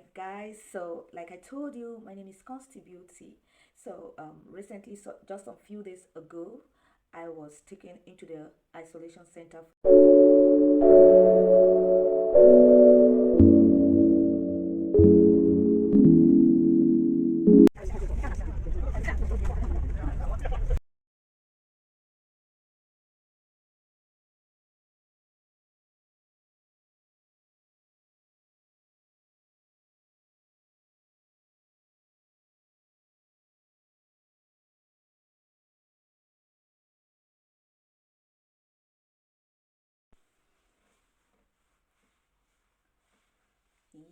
right, guys. So, like I told you, my name is Consti Beauty. So, recently, just a few days ago, I was taken into the isolation center.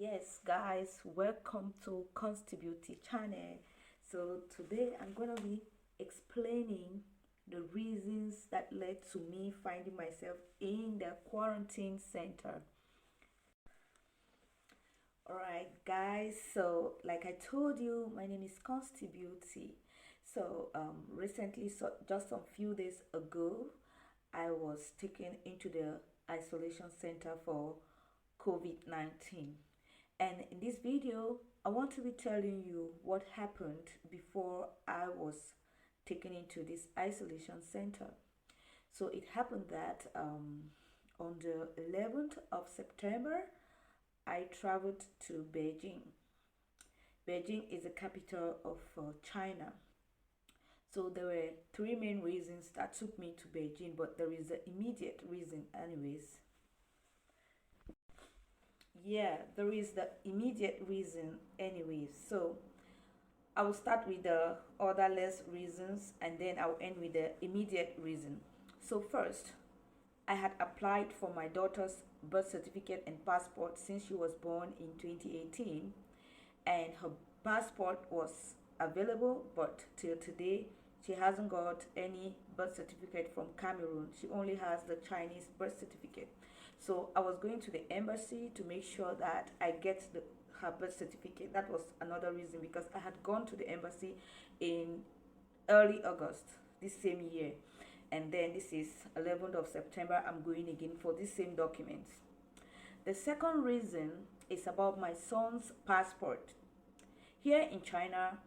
Yes, guys, welcome to Consti Beauty channel. So, today I'm going to be explaining the reasons that led to me finding myself in the quarantine center. Alright, guys, so like I told you, my name is Consti Beauty. So, recently, just a few days ago, I was taken into the isolation center for COVID-19. And in this video, I want to be telling you what happened before I was taken into this isolation center. So, it happened that on the 11th of September, I traveled to Beijing. Beijing is the capital of China. So there were three main reasons that took me to Beijing, but there is an immediate reason, anyways. Yeah, there is the immediate reason, anyways. So I will start with the other reasons and then I'll end with the immediate reason. So, first, I had applied for my daughter's birth certificate and passport since she was born in 2018, and her passport was available, but till today she hasn't got any birth certificate from Cameroon. She only has the Chinese birth certificate. So I was going to the embassy to make sure that I get her birth certificate. That was another reason, because I had gone to the embassy in early August this same year, and then this is 11th of September. I'm going again for this same documents. The second reason is about my son's passport. Here in China,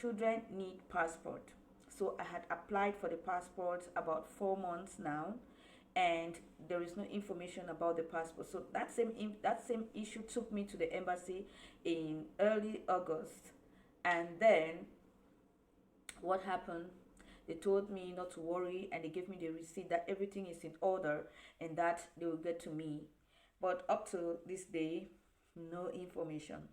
children need passport. So I had applied for the passport about 4 months now, and there is no information about the passport. So that same issue took me to the embassy in early August, and then what happened? They told me not to worry, and they gave me the receipt that everything is in order and that they will get to me. But up to this day, no information.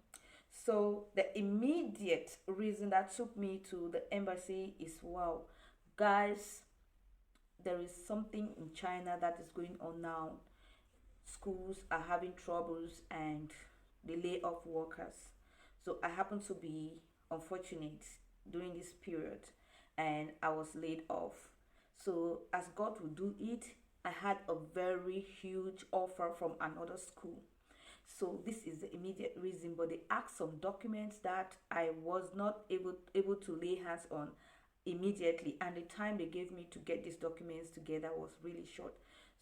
So the immediate reason that took me to the embassy is, wow, guys, there is something in China that is going on now. Schools are having troubles and they lay off workers. So I happen to be unfortunate during this period and I was laid off. So, as God will do it, I had a very huge offer from another school. So this is the immediate reason, but they asked some documents that I was not able to lay hands on immediately, and the time they gave me to get these documents together was really short.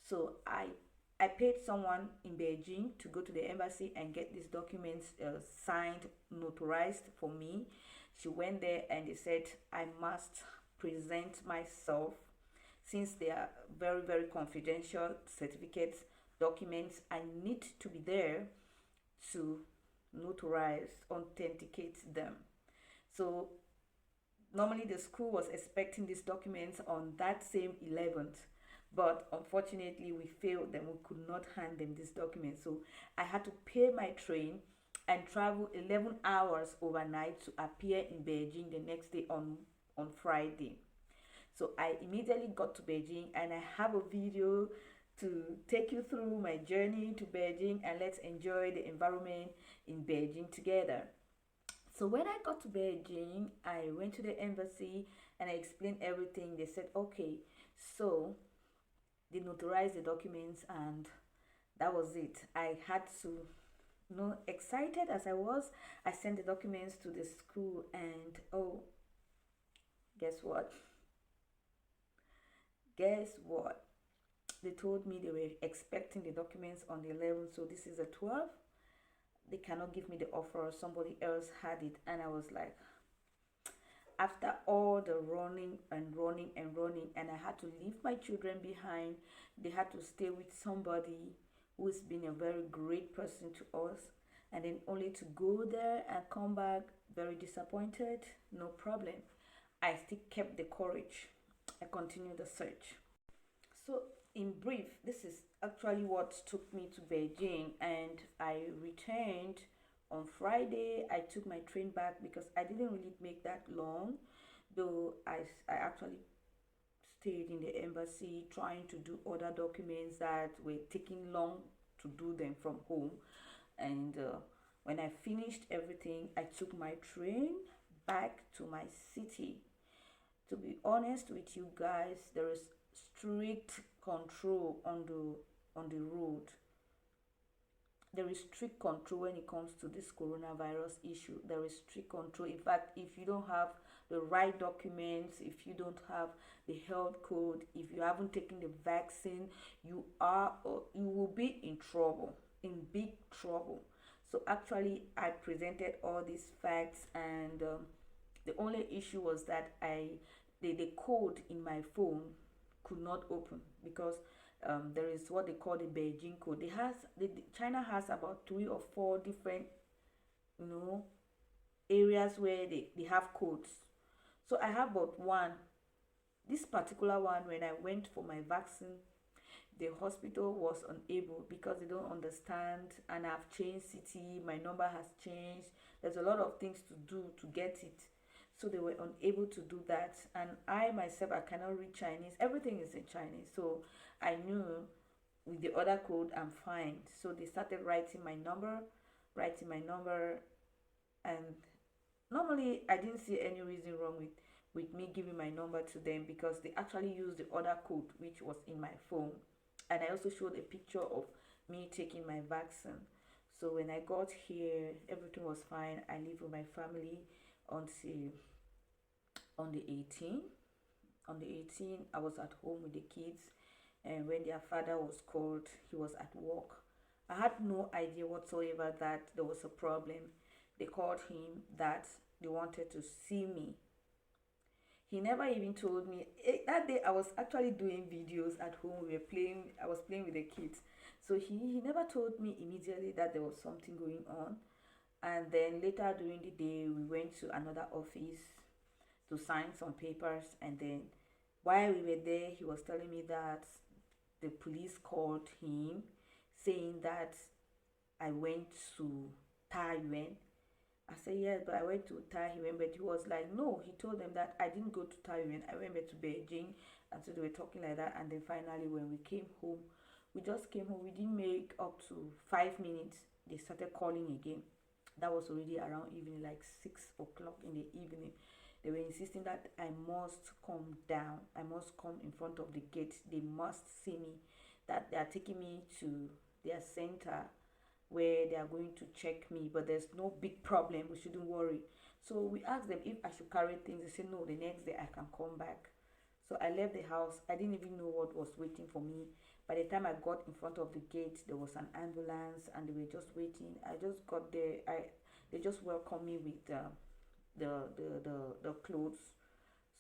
So I paid someone in Beijing to go to the embassy and get these documents signed, notarized for me. She went there and they said I must present myself, since they are very, very confidential certificates, documents. I need to be there to notarize, authenticate them. So normally the school was expecting these documents on that same 11th, but unfortunately we failed them. We could not hand them these documents. So I had to pay my train and travel 11 hours overnight to appear in Beijing the next day on Friday. So I immediately got to Beijing and I have a video to take you through my journey to Beijing, and let's enjoy the environment in Beijing together. So when I got to Beijing, I went to the embassy and I explained everything. They said, okay, so they notarized the documents, and that was it. I had to, excited as I was, I sent the documents to the school, and oh, guess what? Guess what? They told me they were expecting the documents on the 11th, so this is the 12th. they cannot give me the offer, somebody else had it. And I was like, after all the running and running and running, and I had to leave my children behind, they had to stay with somebody who's been a very great person to us, and then only to go there and come back very disappointed. No problem, I still kept the courage. I continued the search. So in brief, this is actually what took me to Beijing, and I returned on Friday. I took my train back because I didn't really make that long, though I actually stayed in the embassy trying to do other documents that were taking long to do them from home. And when I finished everything, I took my train back to my city. To be honest with you guys, there is strict control on the road. There is strict control when it comes to this coronavirus issue. There is strict control. In fact, if you don't have the right documents, if you don't have the health code, if you haven't taken the vaccine, you will be in trouble, in big trouble. So actually, I presented all these facts, and the only issue was that the code in my phone could not open because there is what they call the Beijing code. China has about 3 or 4 different, areas where they have codes. So I have but one. This particular one, when I went for my vaccine, the hospital was unable because they don't understand, and I've changed city, my number has changed. There's a lot of things to do to get it. So they were unable to do that, and I myself, I cannot read Chinese. Everything is in Chinese, so I knew with the other code I'm fine. So they started writing my number, and normally I didn't see any reason wrong with me giving my number to them because they actually used the other code which was in my phone. And I also showed a picture of me taking my vaccine. So when I got here, everything was fine. I live with my family until on the 18th. On the 18th, I was at home with the kids, and when their father was called, he was at work. I had no idea whatsoever that there was a problem. They called him that they wanted to see me. He never even told me. That day I was actually doing videos at home. I was playing with the kids. So he never told me immediately that there was something going on. And then later during the day, we went to another office to sign some papers. And then while we were there, he was telling me that the police called him saying that I went to Taiyuan. I said, yes, but I went to Taiyuan. But he was like, no, he told them that I didn't go to Taiyuan. I went back to Beijing. And so they were talking like that. And then finally, when we came home, we just came home. We didn't make up to 5 minutes. They started calling again. That was already around evening, like 6 o'clock in the evening. They were insisting that I must come down. I must come in front of the gate. They must see me. That they are taking me to their center where they are going to check me, but there's no big problem, we shouldn't worry. So we asked them if I should carry things. They said no, the next day I can come back. So I left the house. I didn't even know what was waiting for me. By the time I got in front of the gate, there was an ambulance and they were just waiting. I just got there. They just welcomed me with the clothes.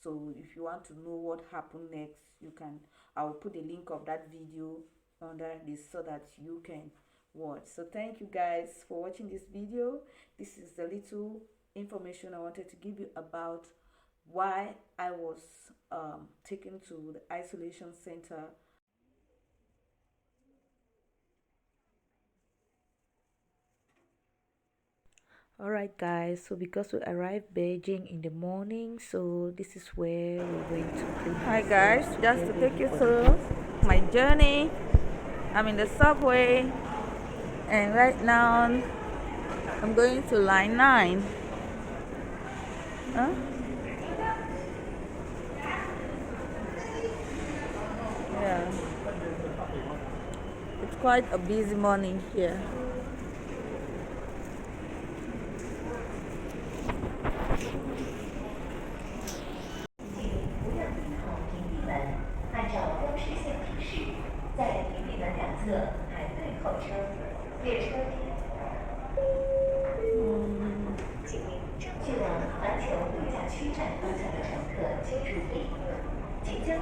So if you want to know what happened next, I will put the link of that video under this so that you can watch. So thank you guys for watching this video. This is the little information I wanted to give you about why I was taken to the isolation center. Alright guys, so because we arrived Beijing in the morning, so this is where we're going to clean. Hi guys, just to take you through my journey. I'm in the subway, and right now I'm going to line 9. Huh? Yeah, it's quite a busy morning here. So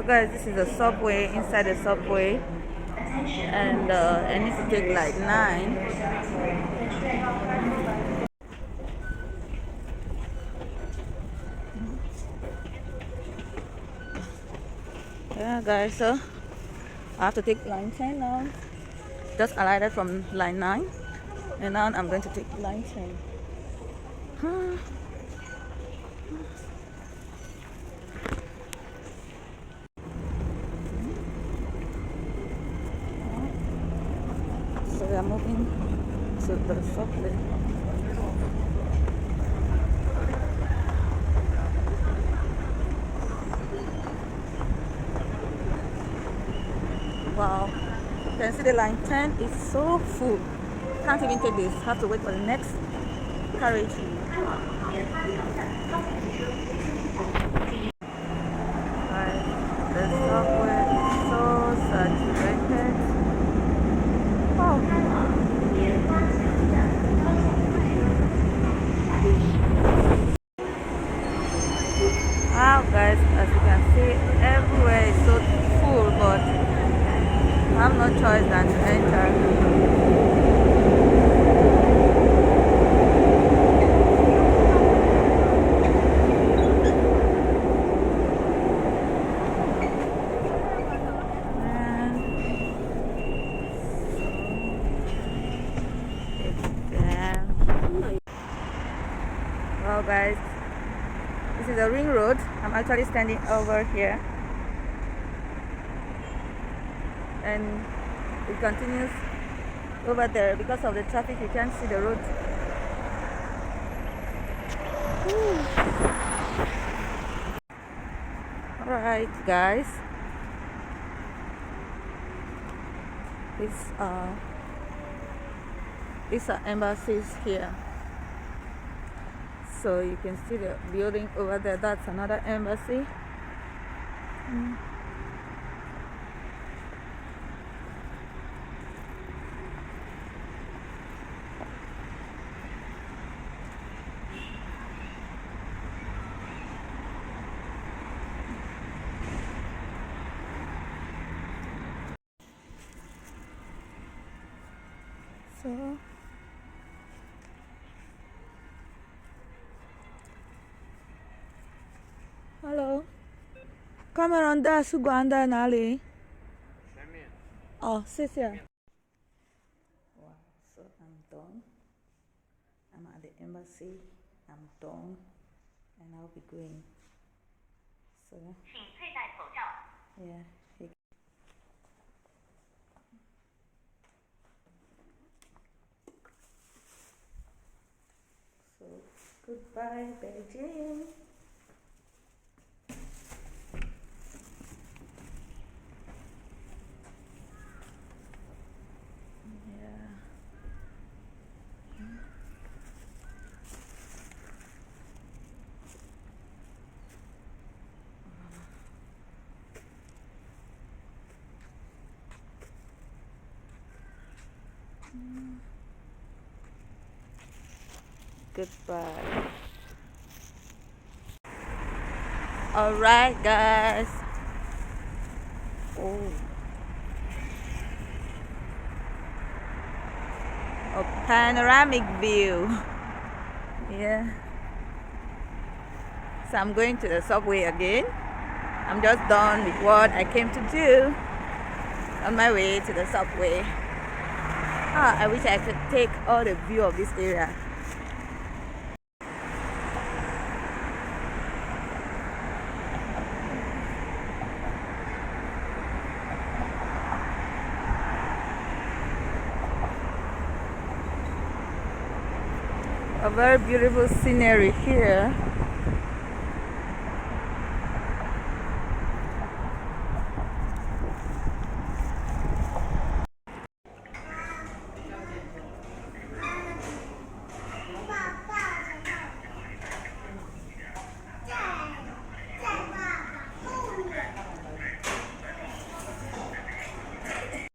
guys, this is the subway, inside the subway, and I need to take like 9. Yeah guys, so I have to take line 10 now. Just alighted from line 9 and now I'm going to take line 10. So we are moving to the subway. Wow, you can see the line 10 is so full. Can't even take this, have to wait for the next carriage. The subway is so saturated. Oh. Wow guys, as you can see, everywhere is so full, but I have no choice than to enter. Wow guys, this is a ring road. I'm actually standing over here and it continues over there. Because of the traffic you can't see the road. Alright guys, these are embassies here. So you can see the building over there, that's another embassy. So hello， Cameron 大使馆在哪里？前面。哦，谢谢。Wow, so I'm done. I'm at the embassy. I'm done, and I'll be going. So. 请佩戴口罩。Yeah. So goodbye, Beijing. Goodbye. Alright guys. Oh. A panoramic view. Yeah. So I'm going to the subway again. I'm just done with what I came to do. On my way to the subway. I wish I could take all the view of this area. A very beautiful scenery here.